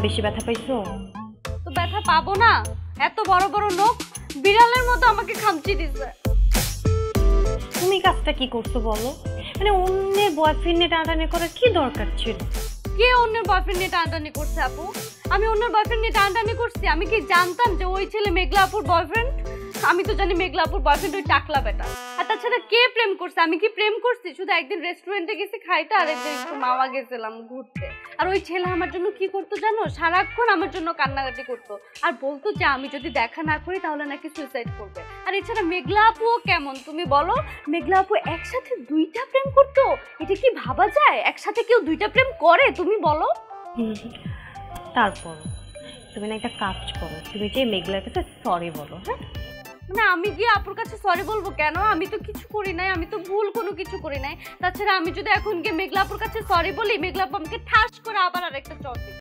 বেশি ব্যথা পাইছো? তো ব্যথা পাবো না? এত বড় বড় নখ, বিড়ালের মতো আমাকে খামচি দিছে। তুমি কাজটা কি করছো বলো? মানে অন্যের বয়ফ্রেন্ড নিয়ে টানাটানি করার কি দরকার ছিল? কে অন্যের বয়ফ্রেন্ড নিয়ে টানাটানি করছে আপু? আমি অন্যের বয়ফ্রেন্ড নিয়ে টানাটানি করছি? আমি কি জানতাম যে ওই ছেলে মেঘলা আপুর বয়ফ্রেন্ড? আমি তো জানি মেঘলা আপুর বয়ফ্রেন্ড ওই টাকলা বেটা। আর তাছাড়া কে প্রেম করছে? আমি কি প্রেম করছি? শুধু একদিন রেস্টুরেন্টে গেছি খাইতে, আর একদিন একটু মাওয়া গেছিলাম ঘুরতে। আর ওই ছেলে আমার জন্য কি করতো জানো? সারাক্ষণ আমার জন্য কান্নাকাটি করতো আর বলতো যে আমি যদি দেখা না করি তাহলে নাকি সুইসাইড করবে। আর এছাড়া মেঘলা আপুও কেমন তুমি বলো? মেঘলা আপু একসাথে দুইটা প্রেম করতো? এটা কি ভাবা যায়? একসাথে কেউ দুইটা প্রেম করে তুমি বলো? তারপর তুমি না একটা কাজ করো, তুমি যে মেঘলার কাছে সরি বলো। হ্যাঁ, না আমি গিয়ে আপুর কাছে সরি বলবো কেন? আমি তো কিছু করি নাই, আমি তো ভুল কোনো কিছু করি নাই। তাছাড়া আমি যদি এখন গিয়ে মেঘলা আপুর কাছে সরি বলি, মেঘলা আপু আমাকে ঠাস করে আবার আরেকটা চড় দিবে।